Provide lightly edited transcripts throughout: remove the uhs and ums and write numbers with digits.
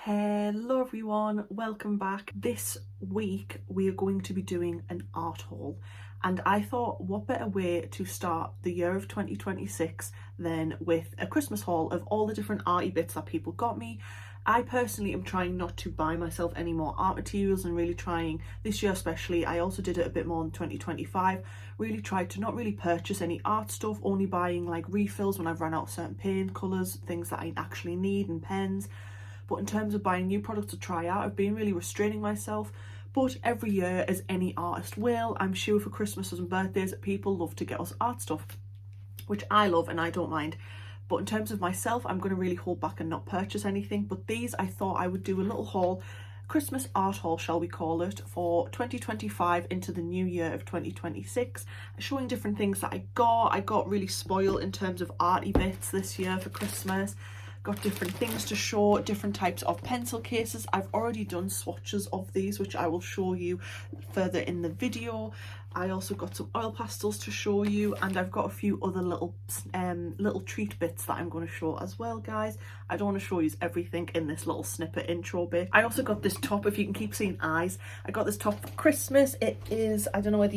Hello everyone, welcome back. This week we are going to be doing an art haul, and I thought what better way to start the year of 2026 than with a Christmas haul of all the different arty bits that people got me. I personally am trying not to buy myself any more art materials and really trying this year especially. I also did it a bit more in 2025, really tried to not really purchase any art stuff, only buying like refills when I've run out of certain paint colours, things that I actually need, and pens. But in terms of buying new products to try out, I've been really restraining myself. But every year, as any artist will, I'm sure for Christmases and birthdays, people love to get us art stuff, which I love and I don't mind. But in terms of myself, I'm going to really hold back and not purchase anything. But these, I thought I would do a little haul, Christmas art haul, shall we call it, for 2025 into the new year of 2026, showing different things that I got. I got really spoiled in terms of arty bits this year for Christmas. Got different things to show, different types of pencil cases. I've already done swatches of these, which I will show you further in the video. I also got some oil pastels to show you, and I've got a few other little treat bits that I'm going to show as well, guys. I don't want to show you everything in this little snippet intro bit. I also got this top, if you can keep seeing eyes. I got this top for Christmas. It is, I don't know whether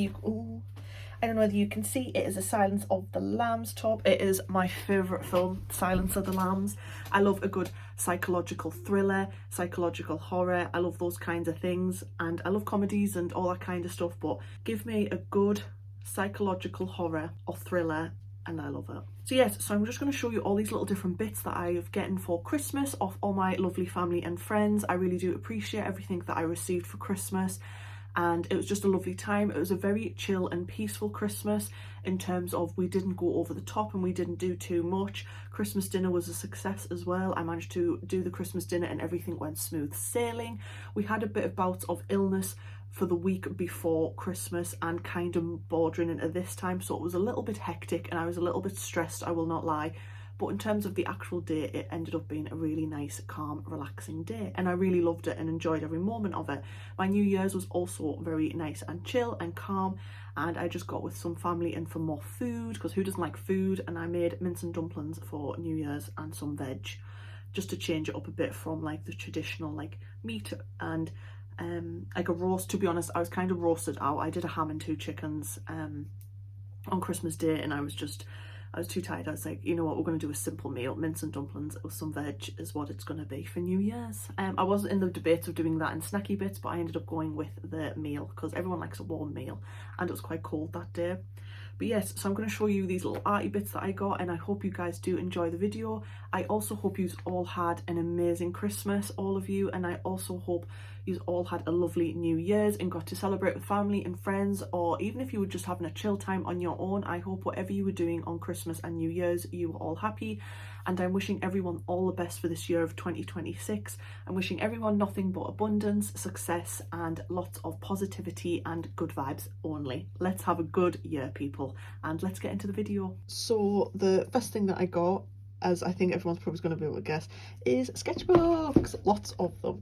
you can see, it is a Silence of the Lambs top. It is my favourite film, Silence of the Lambs. I love a good psychological thriller, psychological horror. I love those kinds of things, and I love comedies and all that kind of stuff, but give me a good psychological horror or thriller and I love it. So yes, so I'm just going to show you all these little different bits that I've gotten for Christmas off all my lovely family and friends. I really do appreciate everything that I received for Christmas, and it was just a lovely time. It was a very chill and peaceful Christmas in terms of we didn't go over the top and we didn't do too much. Christmas dinner was a success as well. I managed to do the Christmas dinner and everything went smooth sailing. We had a bit of bouts of illness for the week before Christmas and kind of bordering into this time, so it was a little bit hectic and I was a little bit stressed, I will not lie. But in terms of the actual day, it ended up being a really nice, calm, relaxing day, and I really loved it and enjoyed every moment of it. My New Year's was also very nice and chill and calm, and I just got with some family and for more food, because who doesn't like food? And I made mince and dumplings for New Year's and some veg, just to change it up a bit from like the traditional like meat and like a roast. To be honest, I was kind of roasted out. I did a ham and 2 chickens on Christmas Day, and I was too tired. I was like, you know what, we're going to do a simple meal. Mince and dumplings with some veg is what it's going to be for New Year's. I wasn't in the debates of doing that in snacky bits, but I ended up going with the meal because everyone likes a warm meal, and it was quite cold that day. But yes, so I'm going to show you these little arty bits that I got, and I hope you guys do enjoy the video. I also hope you all had an amazing Christmas, all of you, and I also hope you all had a lovely New Year's and got to celebrate with family and friends, or even if you were just having a chill time on your own. I hope whatever you were doing on Christmas and New Year's, you were all happy, and I'm wishing everyone all the best for this year of 2026. I'm wishing everyone nothing but abundance, success, and lots of positivity and good vibes only. Let's have a good year, people, and let's get into the video. So the first thing that I got, as I think everyone's probably going to be able to guess, is sketchbooks. Lots of them.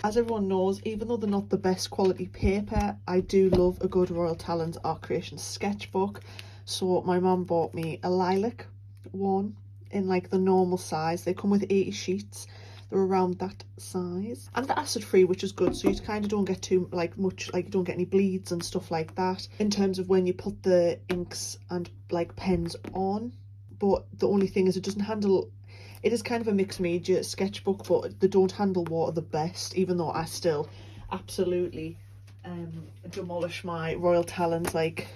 As everyone knows, even though they're not the best quality paper, I do love a good Royal Talens Art Creation sketchbook. So my mum bought me a lilac one in like the normal size. They come with 80 sheets. They're around that size, and they're acid free, which is good, so you kind of don't get too much, like you don't get any bleeds and stuff like that in terms of when you put the inks and like pens on. But the only thing is, it doesn't handle, it is kind of a mixed media sketchbook, but they don't handle water the best, even though I still absolutely demolish my Royal Talens. Like,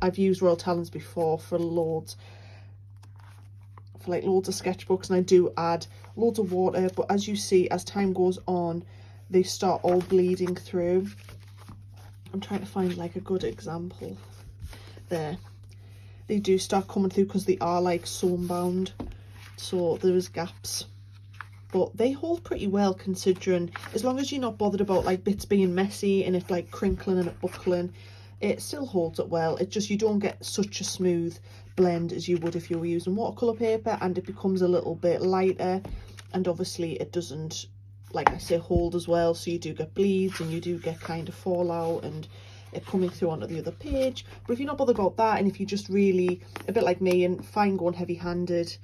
I've used Royal Talens before for loads of sketchbooks, and I do add loads of water, but as you see, as time goes on, they start all bleeding through. I'm trying to find like a good example. There, they do start coming through because they are like sewn bound, so there is gaps, but they hold pretty well, considering, as long as you're not bothered about like bits being messy and if like crinkling and buckling, it still holds up well. It's just you don't get such a smooth blend as you would if you were using watercolour paper, and it becomes a little bit lighter, and obviously it doesn't, like I say, hold as well, so you do get bleeds and you do get kind of fallout and it coming through onto the other page. But if you're not bothered about that, and if you just really, a bit like me, and fine going heavy handed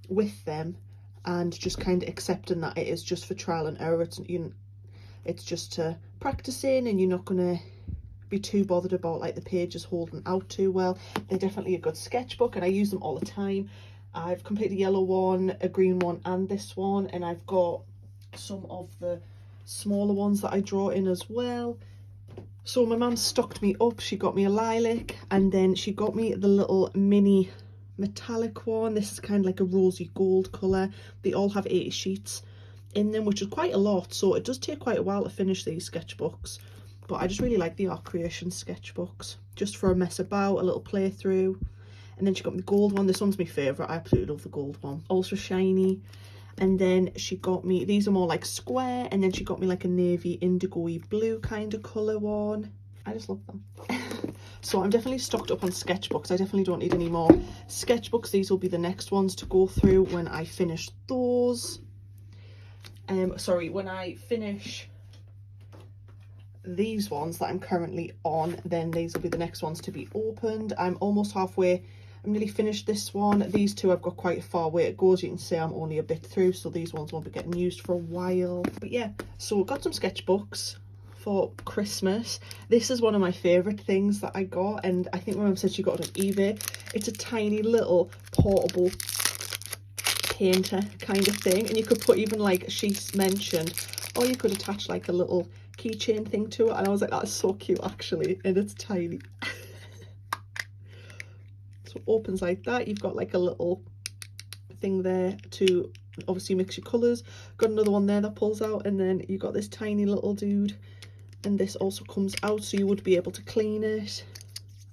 with them, and just kind of accepting that it is just for trial and error. It's just practicing, and you're not gonna be too bothered about like the pages holding out too well. They're definitely a good sketchbook, and I use them all the time. I've completed a yellow one, a green one, and this one, and I've got some of the smaller ones that I draw in as well. So my mum stocked me up. She got me a lilac, and then she got me the little mini metallic one. This is kind of like a rosy gold colour. They all have 80 sheets in them, which is quite a lot, so it does take quite a while to finish these sketchbooks. But I just really like the Art Creation sketchbooks, just for a mess about, a little playthrough. And then she got me the gold one. This one's my favourite. I absolutely love the gold one. Also shiny. And then she got me, these are more like square, and then she got me like a navy indigo-y blue kind of colour one. I just love them. So I'm definitely stocked up on sketchbooks. I definitely don't need any more sketchbooks. These will be the next ones to go through when I finish those. Sorry, when I finish these ones that I'm currently on, then these will be the next ones to be opened. I'm almost halfway. I'm nearly finished this one. These two I've got quite a far way it goes. You can see I'm only a bit through, so these ones won't be getting used for a while. But yeah, so got some sketchbooks for Christmas. This is one of my favourite things that I got, and I think my mum said she got it on eBay. It's a tiny little portable painter kind of thing, and you could put, even like she's mentioned, or you could attach like a little keychain thing to it, and I was like, that's so cute actually, and it's tiny. So it opens like that. You've got like a little thing there to obviously mix your colours. Got another one there that pulls out, and then you've got this tiny little dude, and this also comes out, so you would be able to clean it.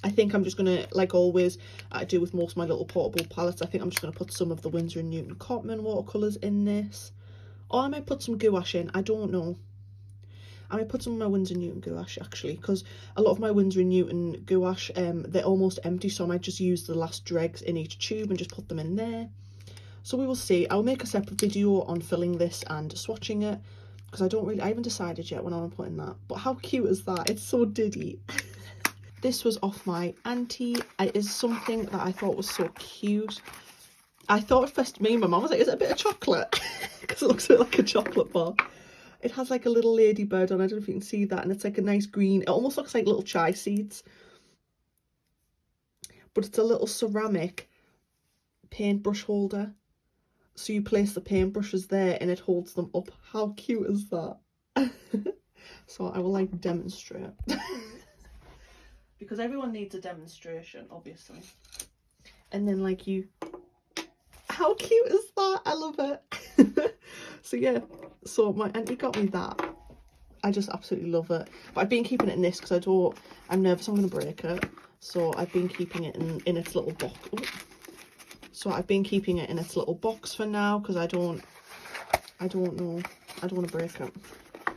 I think I'm just gonna, like always I do with most of my little portable palettes, I think I'm just gonna put some of the Winsor & Newton Cotman watercolours in this, or I might put some gouache in. I don't know. I might put some of my Winsor & Newton gouache actually, because a lot of my Winsor & Newton gouache, they're almost empty, so I might just use the last dregs in each tube and just put them in there. So we will see. I'll make a separate video on filling this and swatching it, because I haven't decided yet when I'm putting that. But how cute is that? It's so diddy. This was off my auntie. It is something that I thought was so cute. I thought at first, me and my mum was like, is it a bit of chocolate? Because it looks a bit like a chocolate bar. It has like a little ladybird on. I don't know if you can see that, and it's like a nice green. It almost looks like little chai seeds, but it's a little ceramic paintbrush holder. So you place the paintbrushes there and it holds them up. How cute is that? So I will like demonstrate. Because everyone needs a demonstration, obviously. And then like you, how cute is that? I love it. So yeah, so my auntie got me that. I just absolutely love it. But I've been keeping it in this because I'm nervous I'm going to break it. So I've been keeping it in its little box. Ooh. So I've been keeping it in its little box for now, because I don't know, I don't want to break it.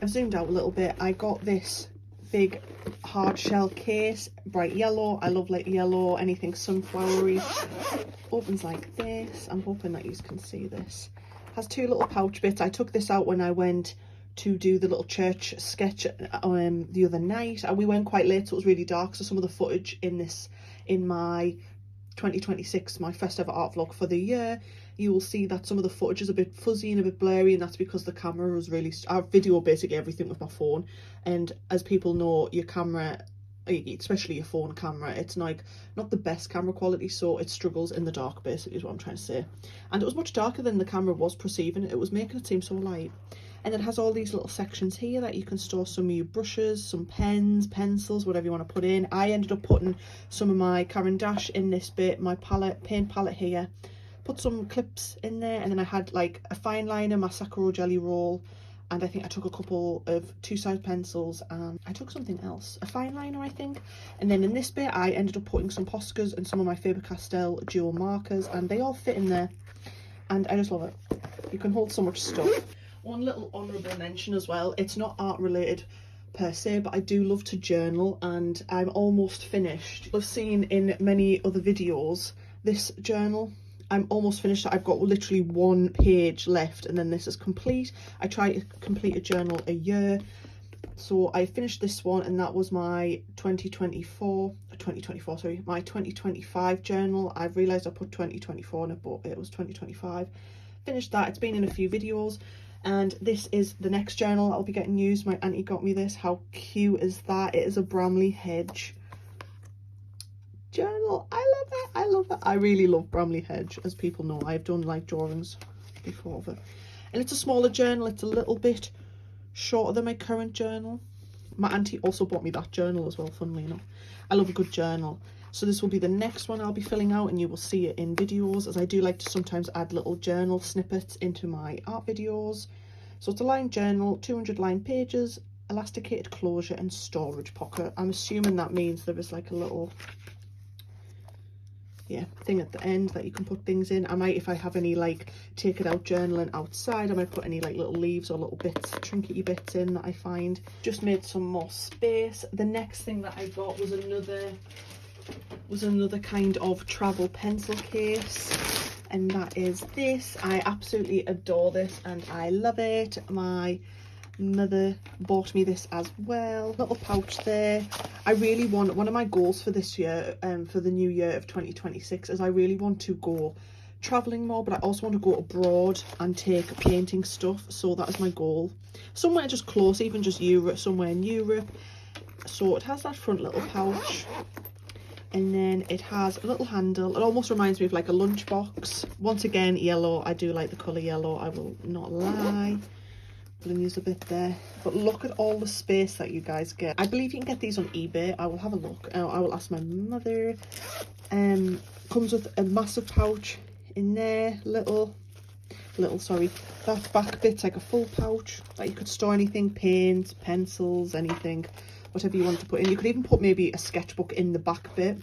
I've zoomed out a little bit. I got this big hard shell case, bright yellow. I love like yellow, anything sunflowery. Opens like this. I'm hoping that you can see this. Has two little pouch bits. I took this out when I went to do the little church sketch the other night, and we went quite late, so it was really dark, so some of the footage in my 2026, my first ever art vlog for the year, you will see that some of the footage is a bit fuzzy and a bit blurry, and that's because the camera was really, I video basically everything with my phone, and as people know, your camera, especially your phone camera, it's like not the best camera quality, so it struggles in the dark basically is what I'm trying to say. And it was much darker than the camera was perceiving. It was making it seem so light. And it has all these little sections here that you can store some of your brushes, some pens, pencils, whatever you want to put in. I ended up putting some of my Caran Dash in this bit, my paint palette here. Put some clips in there, and then I had like a fine liner, my Sakura jelly roll, and I think I took a couple of two-size pencils, and I took something else, a fine liner I think. And then in this bit I ended up putting some Poscas and some of my Faber-Castell dual markers, and they all fit in there, and I just love it. You can hold so much stuff. One little honourable mention as well, it's not art related per se, but I do love to journal, and I'm almost finished. I've seen in many other videos this journal. I'm almost finished. I've got literally one page left and then this is complete. I try to complete a journal a year. So I finished this one, and that was my my 2025 journal. I've realised I put 2024 in it, but it was 2025. finished that. It's been in a few videos. And this is the next journal I'll be getting used. My auntie got me this. How cute is that? It is a Bramley Hedge journal. I love it. I love it. I really love Bramley Hedge. As people know, I've done like drawings before of it. And it's a smaller journal. It's a little bit shorter than my current journal. My auntie also bought me that journal as well, funnily enough. I love a good journal. So this will be the next one I'll be filling out, and you will see it in videos, as I do like to sometimes add little journal snippets into my art videos. So it's a lined journal, 200 lined pages, elasticated closure and storage pocket. I'm assuming that means there is like a little thing at the end that you can put things in. I might, if I have any like take it out journaling outside, I might put any like little leaves or little bits, trinkety bits in that I find. Just made some more space. The next thing that I got was another kind of travel pencil case, and that is this. I absolutely adore this and I love it. My mother bought me this as well. Little pouch there. I really want, one of my goals for this year, for the new year of 2026, is I really want to go traveling more, but I also want to go abroad and take painting stuff. So that is my goal, somewhere just close, even just Europe, somewhere in Europe. So it has that front little pouch, and then it has a little handle. It almost reminds me of like a lunchbox. Once again, yellow. I do like the colour yellow, I will not lie. Use a bit there, but look at all the space that you guys get. I believe you can get these on eBay. I will have a look. I will ask my mother. Comes with a massive pouch in there. Little sorry, that back bit's like a full pouch that you could store anything, paints, pencils, anything, whatever you want to put in. You could even put maybe a sketchbook in the back bit.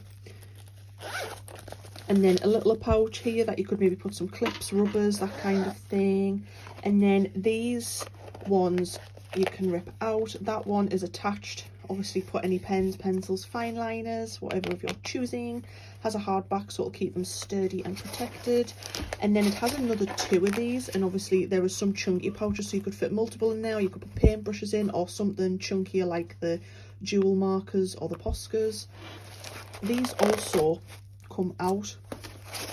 And then a little pouch here that you could maybe put some clips, rubbers, that kind of thing. And then these ones you can rip out. That one is attached. Obviously put any pens, pencils, fine liners, whatever of your choosing. Has a hard back, so it'll keep them sturdy and protected. And then it has another 2 of these, and obviously there is some chunky pouches, so you could fit multiple in there, or you could put paintbrushes in, or something chunkier like the jewel markers or the Poscas. These also come out,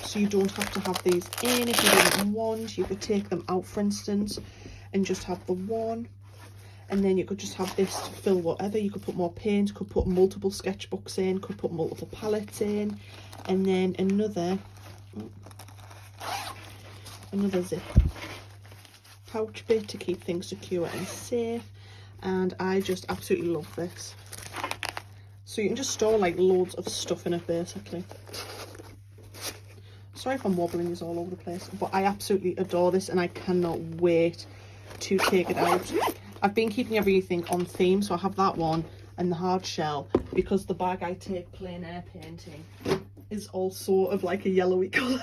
so you don't have to have these in. If you didn't want, you could take them out, for instance, and just have the one, and then you could just have this to fill whatever. You could put more paint, could put multiple sketchbooks in, could put multiple palettes in. And then another zip pouch bit to keep things secure and safe. And I just absolutely love this. So you can just store like loads of stuff in it, basically. Sorry if I'm wobbling this all over the place, but I absolutely adore this and I cannot wait to take it out. I've been keeping everything on theme, so I have that one and the hard shell, because the bag I take plein air painting is also of like a yellowy colour.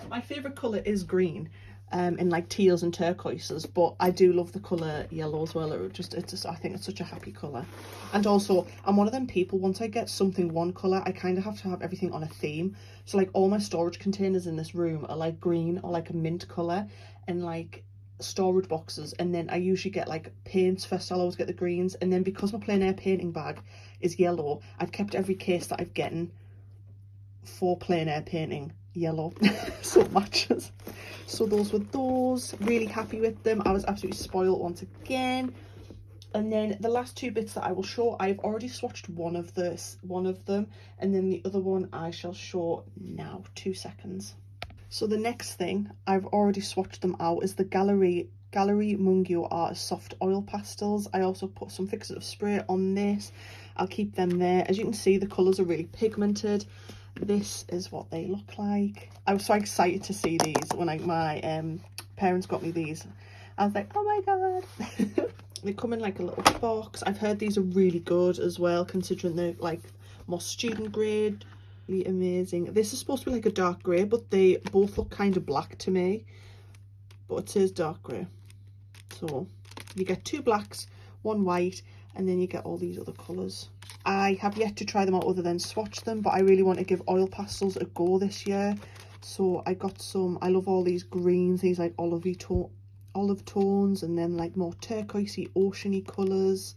My favourite colour is green, in like teals and turquoises, but I do love the colour yellow as well. It's just I think it's such a happy colour. And also I'm one of them people, once I get something one colour, I kind of have to have everything on a theme. So like all my storage containers in this room are like green or like a mint colour, and like storage boxes, and then I usually get like paints first. I'll always get the greens, and then because my plein air painting bag is yellow, I've kept every case that I've gotten for plein air painting yellow so it matches. So those were those. Really happy with them. I was absolutely spoiled once again. And then the last 2 bits that I will show, I've already swatched one of them, and then the other one I shall show now. 2 seconds. So the next thing, I've already swatched them out, is the Gallery Mungyo Art Soft Oil Pastels. I also put some fixative spray on this. I'll keep them there. As you can see, the colours are really pigmented. This is what they look like. I was so excited to see these when my parents got me these. I was like, oh my god. They come in like a little box. I've heard these are really good as well, considering they're like more student grade. Really amazing. This is supposed to be like a dark grey, but they both look kind of black to me, but it says dark grey. So you get 2 blacks, 1 white, and then you get all these other colours. I have yet to try them out other than swatch them, but I really want to give oil pastels a go this year. So I got some, I love all these greens, these like olive tones, and then like more turquoisey, oceany colours,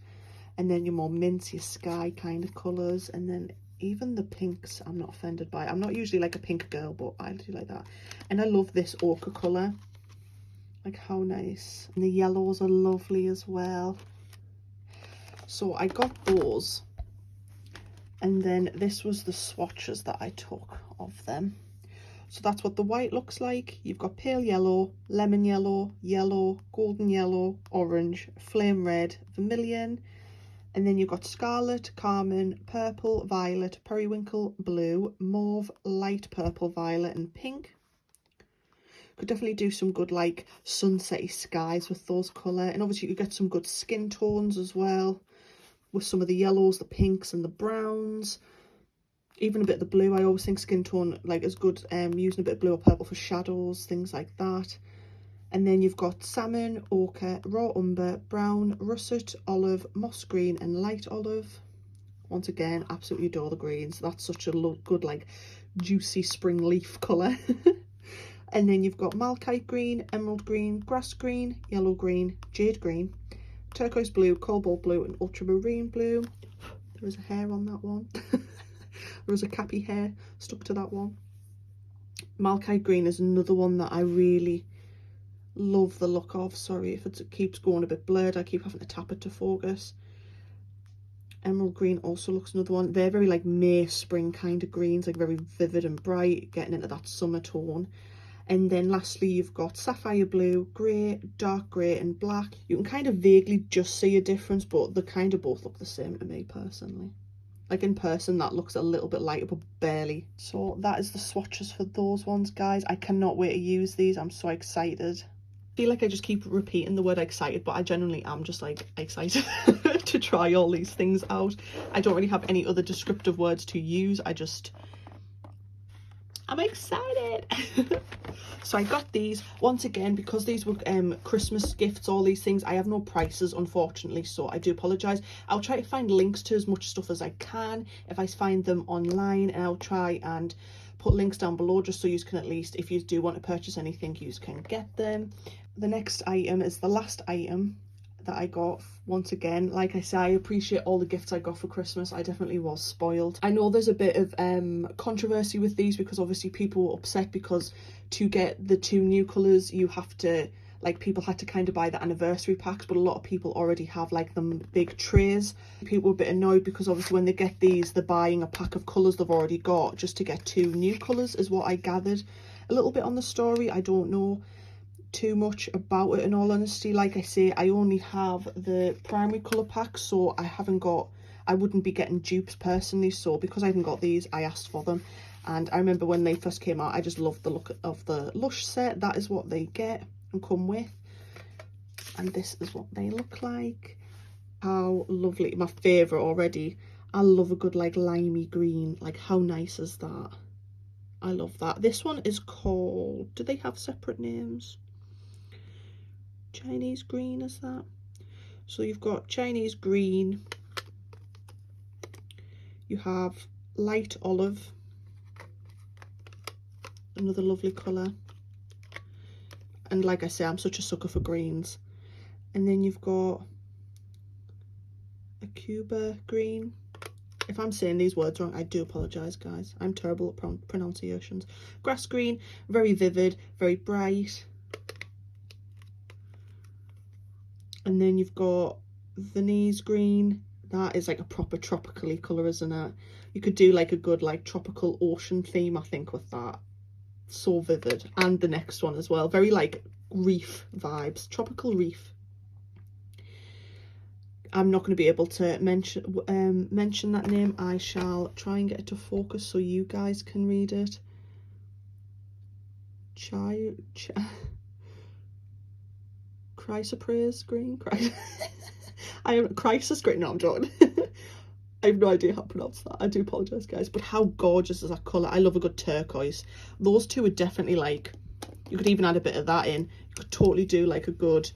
and then your more minty, sky kind of colours, and then Even the pinks I'm not offended by. I'm not usually like a pink girl, but I do like that. And I love this ochre colour. Like, how nice. And the yellows are lovely as well. So I got those. And then this was the swatches that I took of them. So that's what the white looks like. You've got pale yellow, lemon yellow, yellow, golden yellow, orange, flame red, vermilion. And then you've got scarlet, carmine, purple, violet, periwinkle, blue, mauve, light purple, violet and pink. Could definitely do some good like sunsetty skies with those colour. And obviously you get some good skin tones as well with some of the yellows, the pinks and the browns. Even a bit of the blue. I always think skin tone like is good, using a bit of blue or purple for shadows, things like that. And then you've got salmon, ochre, raw umber, brown, russet, olive, moss green and light olive. Once again, absolutely adore the greens. That's such a good like juicy spring leaf colour. And then you've got malachite green, emerald green, grass green, yellow green, jade green, turquoise blue, cobalt blue and ultramarine blue. There was a hair on that one. There was a cappy hair stuck to that one. Malachite green is another one that I really love the look of. Sorry if it keeps going a bit blurred. I keep having to tap it to focus. Emerald green also looks another one. They're very like May spring kind of greens, like very vivid and bright, getting into that summer tone. And then lastly you've got sapphire blue, grey, dark grey and black. You can kind of vaguely just see a difference, but they kind of both look the same to me personally. Like in person that looks a little bit lighter, but barely. So that is the swatches for those ones, guys. I cannot wait to use these. I'm so excited. I feel like I just keep repeating the word excited, but I genuinely am just like excited to try all these things out. I don't really have any other descriptive words to use. I'm excited. So I got these once again because these were Christmas gifts, all these things. I have no prices unfortunately, so I do apologize. I'll try to find links to as much stuff as I can if I find them online, and I'll try and put links down below just so you can, at least if you do want to purchase anything, you can get them. The next item is the last item that I got. Once again, like I say, I appreciate all the gifts I got for Christmas. I definitely was spoiled. I know there's a bit of controversy with these because obviously people were upset because to get the two new colours you have to, like, people had to kind of buy the anniversary packs, but a lot of people already have like them big trays. People were a bit annoyed because obviously when they get these they're buying a pack of colours they've already got just to get two new colours, is what I gathered a little bit on the story. I don't know too much about it in all honesty. Like I say, I only have the primary colour pack, so I wouldn't be getting dupes personally, so because I haven't got these I asked for them. And I remember when they first came out I just loved the look of the Lush set. That is what they get and come with, and this is what they look like. How lovely. My favourite already. I love a good like limey green. Like, how nice is that? I love that. This one is called, do they have separate names? Chinese green, is that? So you've got Chinese green, you have light olive, another lovely colour, and like I say, I'm such a sucker for greens. And then you've got a Cuba green. If I'm saying these words wrong, I do apologise, guys. I'm terrible at pronunciations. Grass green, very vivid, very bright. And then you've got Venice green. That is like a proper tropically colour, isn't it? You could do like a good like tropical ocean theme, I think, with that. So vivid. And the next one as well, very like reef vibes, tropical reef. I'm not going to be able to mention that name. I shall try and get it to focus so you guys can read it. Chrysoprase green. Crisis green. No, I'm joking. I have no idea how to pronounce that. I do apologise, guys. But how gorgeous is that colour? I love a good turquoise. Those two are definitely like, you could even add a bit of that in. You could totally do like a good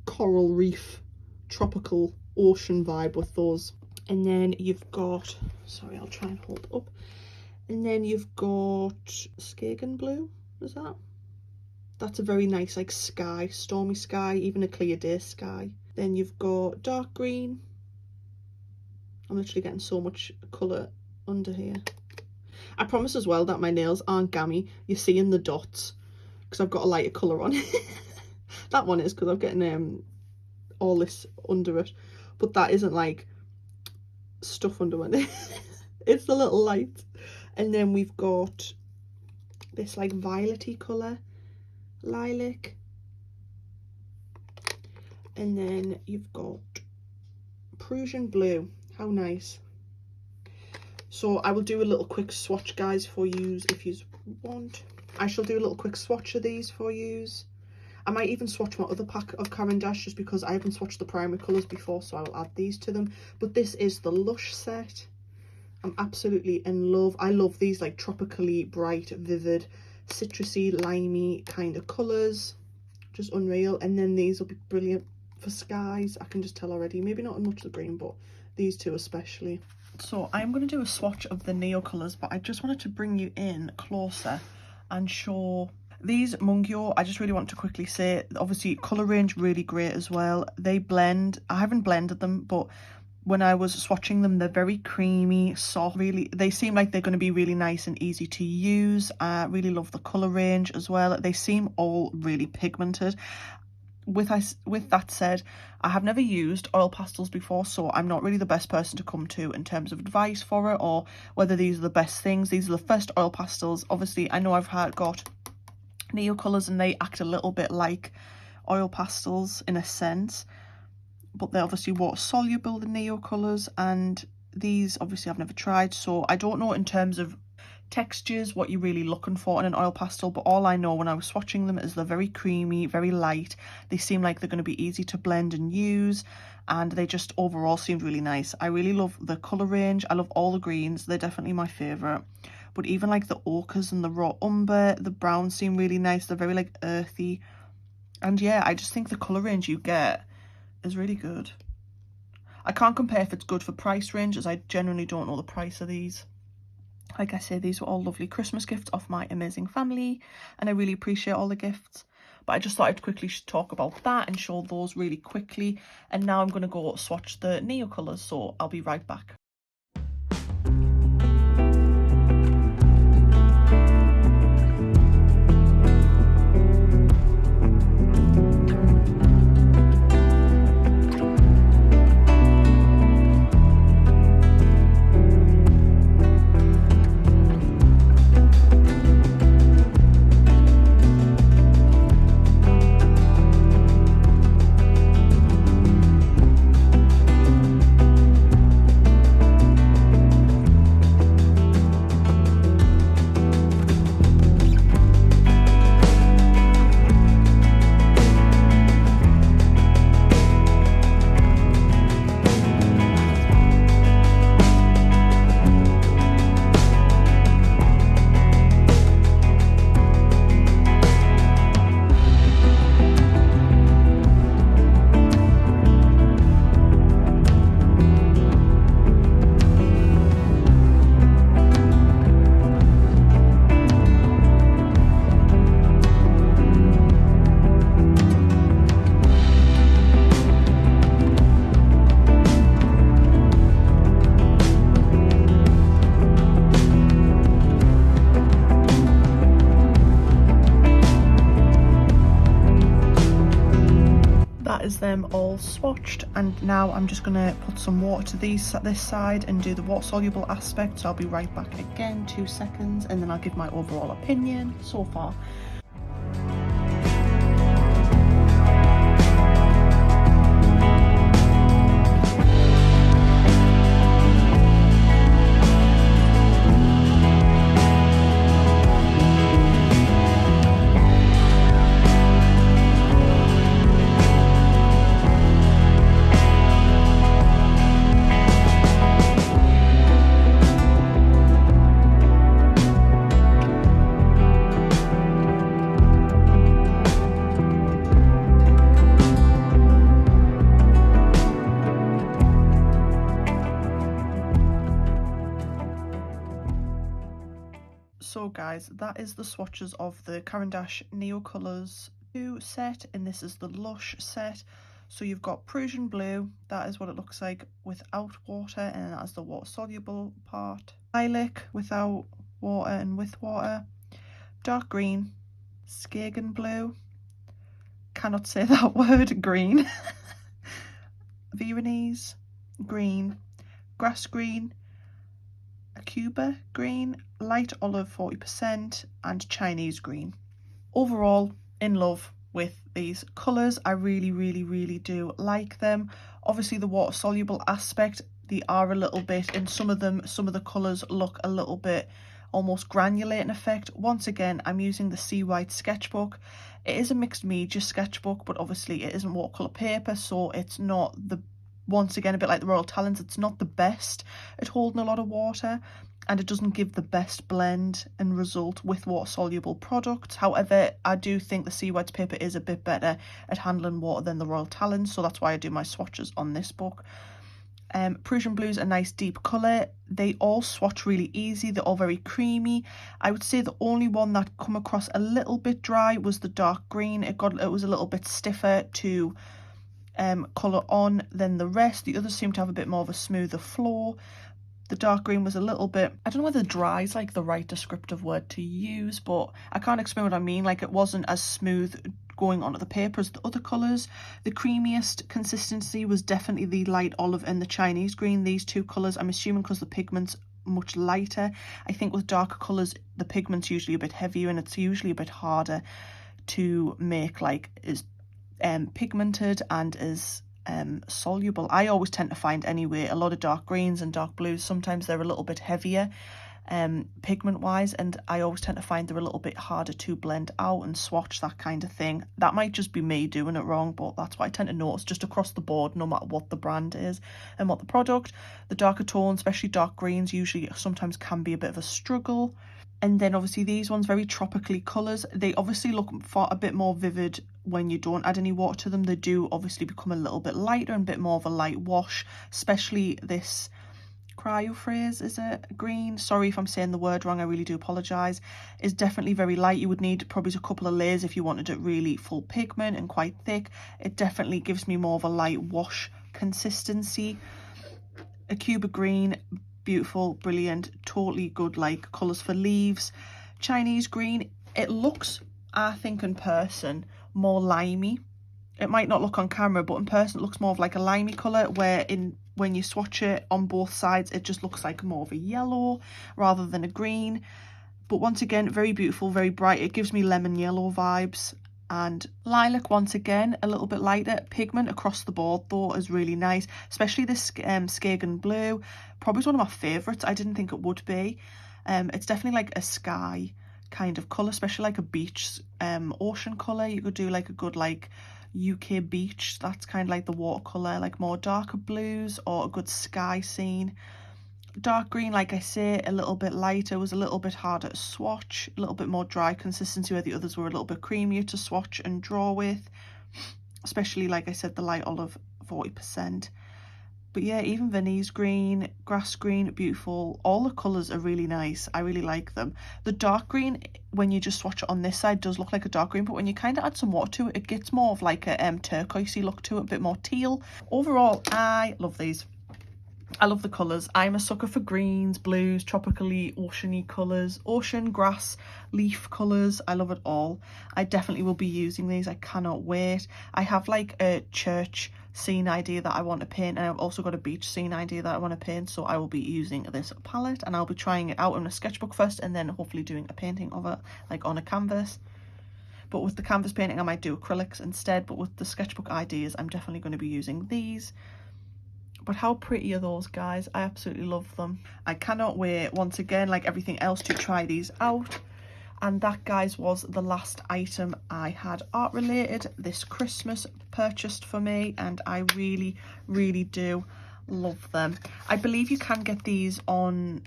coral reef, tropical ocean vibe with those. And then you've got, sorry, I'll try and hold up. And then you've got Skagen blue, is that? That's a very nice like sky, stormy sky, even a clear day sky. Then you've got dark green. I'm literally getting so much colour under here. I promise as well that my nails aren't gammy. You're seeing the dots because I've got a lighter colour on. That one is because I'm getting all this under it, but that isn't like stuff under my nails. It's the little light. And then we've got this like violety colour, lilac. And then you've got Prussian blue. How nice. So I will do a little quick swatch, guys, for you if you want. I shall do a little quick swatch of these for you. I might even swatch my other pack of Caran just because I haven't swatched the primary colours before, so I will add these to them. But this is the Lush set. I'm absolutely in love. I love these like tropically bright, vivid, citrusy, limey kind of colours. Just unreal. And then these will be brilliant for skies. I can just tell already. Maybe not as much the green, but these two especially. So I'm going to do a swatch of the Neo colours, but I just wanted to bring you in closer and show these Mungyo. I just really want to quickly say, obviously colour range really great as well. They blend. I haven't blended them, but when I was swatching them, they're very creamy, soft. Really, they seem like they're going to be really nice and easy to use. I really love the colour range as well. They seem all really pigmented. With that said, I have never used oil pastels before, so I'm not really the best person to come to in terms of advice for it or whether these are the best things. These are the first oil pastels. Obviously, I know I've got Neo colours and they act a little bit like oil pastels in a sense, but they're obviously water soluble, the Neo colours, and these obviously I've never tried, so I don't know in terms of textures what you're really looking for in an oil pastel, but all I know when I was swatching them is they're very creamy, very light. They seem like they're going to be easy to blend and use, and they just overall seemed really nice. I really love the colour range. I love all the greens. They're definitely my favourite, but even like the ochres and the raw umber, the browns seem really nice. They're very like earthy, and yeah, I just think the colour range you get is really good. I can't compare if it's good for price range, as I generally don't know the price of these. Like I say, these were all lovely Christmas gifts off my amazing family, and I really appreciate all the gifts. But I just thought I'd quickly talk about that and show those really quickly. And now I'm going to go swatch the Neo colours, so I'll be right back. Is them all swatched, and now I'm just gonna put some water to this side and do the water soluble aspect, so I'll be right back again, 2 seconds, and then I'll give my overall opinion so far. So guys, that is the swatches of the Caran Neo Colours 2 set, and this is the Lush set. So you've got Prussian blue, that is what it looks like without water, and that is the water soluble part. lilac without water and with water, dark green, Skagen blue, cannot say that word, green, Viennese green, grass green, Cuba green, light olive 40%, and Chinese green. Overall, in love with these colours. I really do like them. Obviously the water soluble aspect, they are a little bit, in some of the colours look a little bit almost granulating effect. Once again, I'm using the Sea White Sketchbook. It is a mixed media sketchbook, but obviously it isn't watercolour paper, so it's not the, once again, a bit like the Royal Talens, it's not the best at holding a lot of water, and it doesn't give the best blend and result with water soluble products. However, I do think the Sea White paper is a bit better at handling water than the Royal Talens, so that's why I do my swatches on this book. Prussian blue is a nice deep colour. They all swatch really easy, they're all very creamy. I would say the only one that come across a little bit dry was the dark green. It was a little bit stiffer to colour on than the rest. The others seem to have a bit more of a smoother flow. The dark green was a little bit, I don't know whether dry is like the right descriptive word to use, but I can't explain what I mean. Like, it wasn't as smooth going onto the paper as the other colours. The creamiest consistency was definitely the light olive and the Chinese green. These two colours, I'm assuming because the pigment's much lighter. I think with darker colours the pigment's usually a bit heavier, and it's usually a bit harder to make like as pigmented and as soluble. I always tend to find anyway a lot of dark greens and dark blues, sometimes they're a little bit heavier pigment wise, and I always tend to find they're a little bit harder to blend out and swatch, that kind of thing. That might just be me doing it wrong, but that's what I tend to notice just across the board, no matter what the brand is and what the product. The darker tones, especially dark greens, usually sometimes can be a bit of a struggle. And then obviously these ones, very tropically colours. They obviously look far a bit more vivid when you don't add any water to them. They do obviously become a little bit lighter and a bit more of a light wash, especially this Cryophrase, is it green? Sorry if I'm saying the word wrong, I really do apologise. Is definitely very light. You would need probably a couple of layers if you wanted it really full pigment and quite thick. It definitely gives me more of a light wash consistency. A Cuba green, beautiful, brilliant, totally good like colours for leaves. Chinese green, it looks, I think in person, more limey. It might not look on camera, but in person it looks more of like a limey colour, where when you swatch it on both sides it just looks like more of a yellow rather than a green. But once again, very beautiful, very bright. It gives me lemon yellow vibes. And lilac, once again, a little bit lighter. Pigment across the board though is really nice, especially this Skagen blue. Probably one of my favourites. I didn't think it would be. It's definitely like a sky kind of colour, especially like a beach ocean colour. You could do like a good like UK beach, that's kind of like the watercolour, like more darker blues, or a good sky scene. Dark green, like I say, a little bit lighter, was a little bit harder to swatch, a little bit more dry consistency, where the others were a little bit creamier to swatch and draw with, especially like I said the light olive 40%. But yeah, even Viennese green, grass green, beautiful. All the colours are really nice. I really like them. The dark green, when you just swatch it on this side, does look like a dark green, but when you kind of add some water to it, it gets more of like a turquoisey look to it, a bit more teal. Overall, I love these. I love the colours. I'm a sucker for greens, blues, tropically oceany colours, ocean, grass, leaf colours. I love it all. I definitely will be using these. I cannot wait. I have like a church scene idea that I want to paint, and I've also got a beach scene idea that I want to paint, so I will be using this palette, and I'll be trying it out in a sketchbook first and then hopefully doing a painting of it like on a canvas. But with the canvas painting I might do acrylics instead, but with the sketchbook ideas I'm definitely going to be using these. But how pretty are those, guys? I absolutely love them. I cannot wait, once again, like everything else, to try these out. And that, guys, was the last item I had art related this Christmas purchased for me, and I really do love them. I believe you can get these on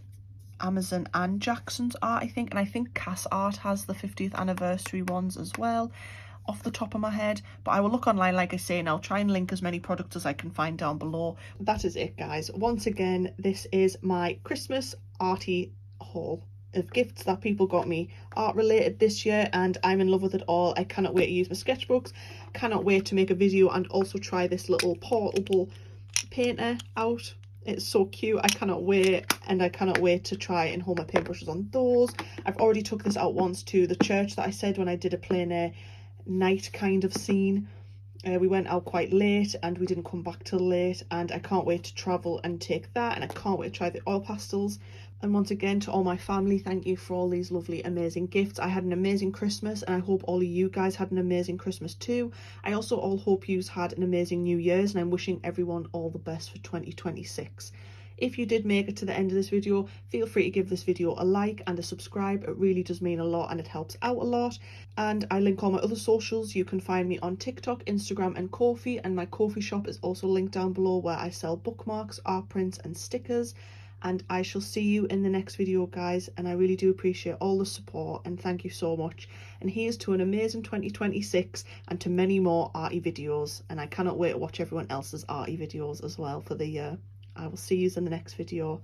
Amazon and Jackson's Art, I think, and I think Cass Art has the 50th anniversary ones as well, off the top of my head. But I will look online, like I say, and I'll try and link as many products as I can find down below. That is it, guys. Once again, this is my Christmas arty haul of gifts that people got me art related this year, and I'm in love with it all. I cannot wait to use my sketchbooks, cannot wait to make a video and also try this little portable painter out. It's so cute. I cannot wait, and I cannart wait to try and hold my paintbrushes on those. I've already took this out once to the church that I said when I did a plein air night kind of scene. We went out quite late and we didn't come back till late, and I can't wait to travel and take that, and I can't wait to try the oil pastels. And once again, to all my family, thank you for all these lovely amazing gifts. I had an amazing Christmas, and I hope all of you guys had an amazing Christmas too. I also all hope you've had an amazing New Year's, and I'm wishing everyone all the best for 2026. If you did make it to the end of this video, feel free to give this video a like and a subscribe. It really does mean a lot and it helps out a lot. And I link all my other socials. You can find me on TikTok, Instagram and Ko-fi, and my Ko-fi shop is also linked down below, where I sell bookmarks, art prints and stickers. And I shall see you in the next video, guys, and I really do appreciate all the support and thank you so much. And here's to an amazing 2026 and to many more arty videos, and I cannot wait to watch everyone else's arty videos as well for the year. I will see you in the next video.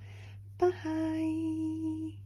Bye.